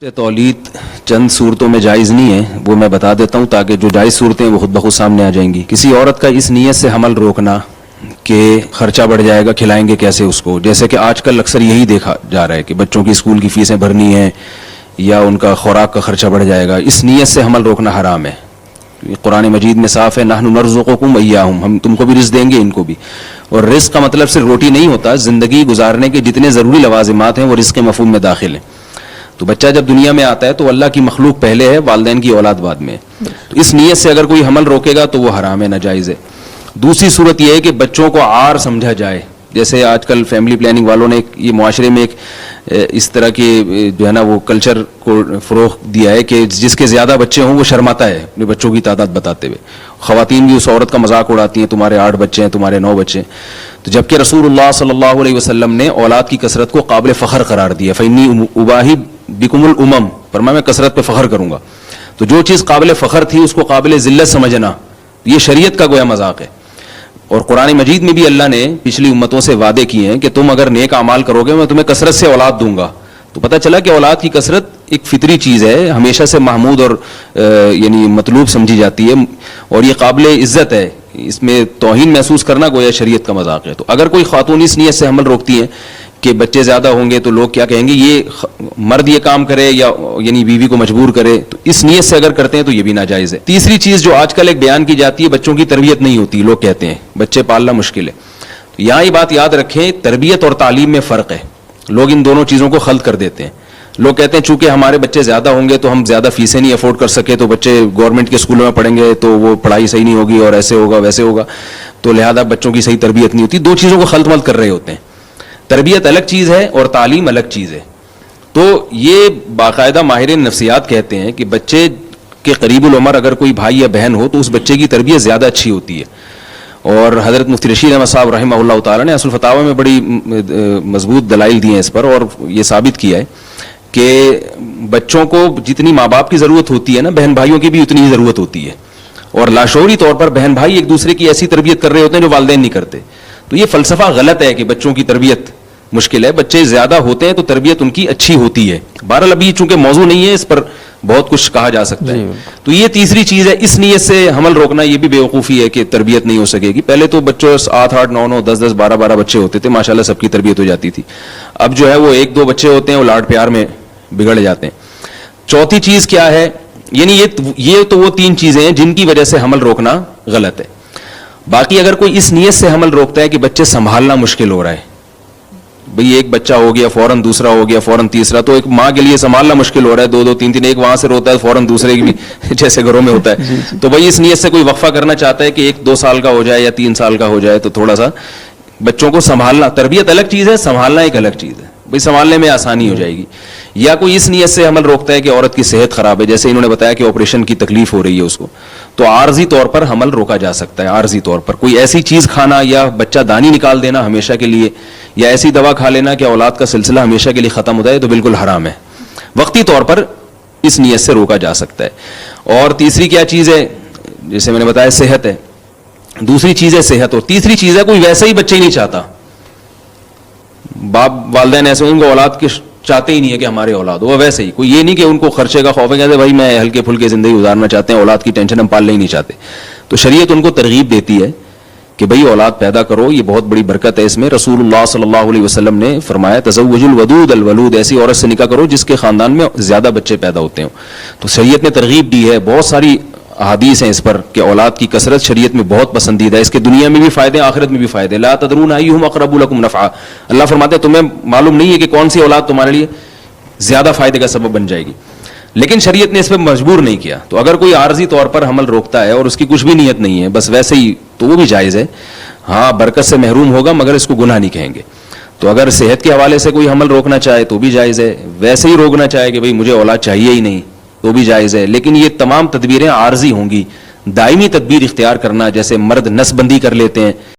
तौलीद चंद सूरतों में जायज़ नहीं है, वो मैं बता देता हूँ ताकि जो जायज़ सूरतें हैं वो खुद बखुद सामने आ जाएंगी। किसी औरत का इस नीयत से हमल रोकना कि खर्चा बढ़ जाएगा, खिलाएंगे कैसे उसको, जैसे कि आजकल अक्सर यही देखा जा रहा है कि बच्चों की स्कूल की फ़ीसें भरनी है या उनका खुराक का खर्चा बढ़ जाएगा, इस नीयत से हमल रोकना हराम है। कुरान मजीद में साफ़ है, नहनु नर्ज़ुकुकुम व इय्याहुम, हम तुमको भी रिज़्क़ देंगे इनको भी। और रिज़्क़ का मतलब सिर्फ रोटी नहीं होता, ज़िंदगी गुजारने के जितने ज़रूरी लवाज़िमात हैं वो रिज़्क़ के मफ़हूम में दाखिल हैं। तो बच्चा जब दुनिया में आता है तो अल्लाह की मखलूक पहले है, वालिदैन की औलाद बाद में। तो इस नीयत से अगर कोई हमल रोकेगा तो वो हराम है, नाजायज़ है। दूसरी सूरत यह है कि बच्चों को आर समझा जाए, जैसे आजकल फैमिली प्लानिंग वालों ने ये मुआशरे में एक इस तरह के जो है ना वो कल्चर को फ़रोग़ दिया है कि जिसके ज़्यादा बच्चे हों वो शर्माता है अपने बच्चों की तादाद बताते हुए। ख़वातीन भी उस औरत का मजाक उड़ाती हैं, तुम्हारे 8 बच्चे हैं, तुम्हारे 9 बच्चे हैं। तो जबकि रसूलुल्लाह सल्लल्लाहु अलैहि वसल्लम ने औलाद की कसरत को काबिल फ़ख्र करार दिया। फ़इन्नी उबाही बिकुमुल उमम, फरमाया मैं कसरत पे फ़ख्र करूँगा। तो जो चीज़ काबिल फ़ख्र थी उसको काबिल ज़िल्लत समझना, ये शरीयत का गोया मजाक है। और कुरान मजीद में भी अल्लाह ने पिछली उम्मतों से वादे किए हैं कि तुम अगर नेक अमाल करोगे मैं तुम्हें कसरत से औलाद दूंगा। तो पता चला कि औलाद की कसरत एक फितरी चीज़ है, हमेशा से महमूद और यानी मतलूब समझी जाती है और ये काबिल इज़्ज़त है। इसमें तौहीन महसूस करना गोया शरीयत का मजाक है। तो अगर कोई खातून इस नीयत से हमल रोकती है कि बच्चे ज़्यादा होंगे तो लोग क्या कहेंगे, ये मर्द ये काम करे या यानी बीवी को मजबूर करे, तो इस नीयत से अगर करते हैं तो ये भी नाजायज़ है। तीसरी चीज़ जो आजकल एक बयान की जाती है, बच्चों की तरबियत नहीं होती, लोग कहते हैं बच्चे पालना मुश्किल है। तो यहाँ ये बात याद रखें, तरबियत और तालीम में फ़र्क है। लोग इन दोनों चीज़ों को खल्त कर देते हैं। लोग कहते हैं चूंकि हमारे बच्चे ज़्यादा होंगे तो हम ज़्यादा फीसें नहीं अफोर्ड कर सके, तो बच्चे गवर्नमेंट के स्कूलों में पढ़ेंगे तो वो पढ़ाई सही नहीं होगी और ऐसे होगा वैसे होगा, तो लिहाजा बच्चों की सही तरबियत नहीं होती। दो चीज़ों को खल्त मल्त कर रहे होते हैं। तरबियत अलग चीज़ है और तालीम अलग चीज़ है। तो ये बाकायदा माहिर नफ्सियात कहते हैं कि बच्चे के करीबुल उमर अगर कोई भाई या बहन हो तो उस बच्चे की तरबियत ज़्यादा अच्छी होती है। और हज़रत मुफ्ती रशीद अहमद साहब रहमहुल्लाह ताला ने असुल फतावा में बड़ी मजबूत दलाइल दिए हैं इस पर, और ये साबित किया है कि बच्चों को जितनी माँ बाप की ज़रूरत होती है ना, बहन भाइयों की भी उतनी ही ज़रूरत होती है। और लाशौरी तौर पर बहन भाई एक दूसरे की ऐसी तरबियत कर रहे होते हैं जो वालिदैन नहीं करते। तो ये फ़लसफ़ा गलत है कि बच्चों की तरबियत मुश्किल है। बच्चे ज़्यादा होते हैं तो तरबियत उनकी अच्छी होती है। बहरहाल अभी चूंकि मौजू नहीं है, इस पर बहुत कुछ कहा जा सकता है। तो ये तीसरी चीज़ है, इस नीयत से हमल रोकना ये भी बेवकूफ़ी है कि तरबियत नहीं हो सकेगी। पहले तो बच्चों 8 8 9 9 10 10 12 12 बच्चे होते थे, माशाल्लाह सबकी तरबियत हो जाती थी। अब जो है वो 1 2 बच्चे होते हैं, वो लाड प्यार में बिगड़ जाते हैं। चौथी चीज़ क्या है, यानी ये तो वो 3 चीज़ें हैं जिनकी वजह से हमल रोकना गलत है। बाकी अगर कोई इस नीयत से हमल रोकता है कि बच्चे संभालना मुश्किल हो रहा है, भाई एक बच्चा हो गया फौरन दूसरा हो गया फौरन तीसरा, तो एक माँ के लिए संभालना मुश्किल हो रहा है, 2 2 3 3, एक वहां से रोता है फौरन दूसरे की भी जैसे घरों में होता है। तो भाई इस नीयत से कोई वक्फा करना चाहता है कि 1 2 साल का हो जाए या 3 साल का हो जाए, तो थोड़ा सा बच्चों को संभालना, तरबियत अलग चीज़ है, संभालना एक अलग चीज़ है, भाई संभालने में आसानी हो जाएगी। या कोई इस नीयत से हमल रोकता है कि औरत की सेहत खराब है, जैसे इन्होंने बताया कि ऑपरेशन की तकलीफ हो रही है उसको, तो आर्जी तौर पर हमल रोका जा सकता है। आर्जी तौर पर कोई ऐसी चीज़ खाना या बच्चा दानी निकाल देना हमेशा के लिए, या ऐसी दवा खा लेना कि औलाद का सिलसिला हमेशा के लिए ख़त्म हो जाए, तो बिल्कुल हराम है। वक्ती तौर पर इस नीयत से रोका जा सकता है। और तीसरी क्या चीज़ है, जैसे मैंने बताया सेहत है, दूसरी चीज़ है सेहत, और तीसरी चीज़ है कोई वैसे ही बच्चे ही नहीं चाहता। बाप वालिदैन ऐसे उनको औलाद के चाहते ही नहीं है कि हमारे औलाद हो, वैसे ही कोई ये नहीं कि उनको खर्चे का खौफ है, कहते भाई मैं हल्के फुल्के ज़िंदगी गुजारना चाहते हैं, औलाद की टेंशन हम पालना ही नहीं चाहते। तो शरीयत उनको तरगीब देती है कि भाई औलाद पैदा करो, ये बहुत बड़ी बरकत है इसमें। रसूलुल्लाह सल्लल्लाहु अलैहि वसल्लम ने फरमाया तज़व्वजुल वदूद अल वलूद, ऐसी औरत से निकाह करो जिसके ख़ानदान में ज़्यादा बच्चे पैदा होते हों। तो शरीयत ने तरगीब दी है, बहुत सारी अहादीस हैं इस पर कि औलाद की कसरत शरीयत में बहुत पसंदीदा है। इसके दुनिया में भी फ़ायदे, आखिरत में भी फ़ायदे। ला तदरून अय्युहुम अक़रबु लकुम नफ़अ, अल्लाह फरमाते हैं तुम्हें मालूम नहीं है कि कौन सी औलाद तुम्हारे लिए ज़्यादा फ़ायदे का सबब बन जाएगी, लेकिन शरीयत ने इस पर मजबूर नहीं किया। तो अगर कोई आर्जी तौर पर हमल रोकता है और उसकी कुछ भी नीयत नहीं है, बस वैसे ही, तो वो भी जायज़ है। हाँ, बरकत से महरूम होगा मगर इसको गुनाह नहीं कहेंगे। तो अगर सेहत के हवाले से कोई हमल रोकना चाहे तो भी जायज़ है, वैसे ही रोकना चाहे कि भाई मुझे औलाद चाहिए ही नहीं, तो भी जायज़ है। लेकिन ये तमाम तदबीरें आर्जी होंगी। दायमी तदबीर इख्तियार करना, जैसे मर्द नसबंदी कर लेते हैं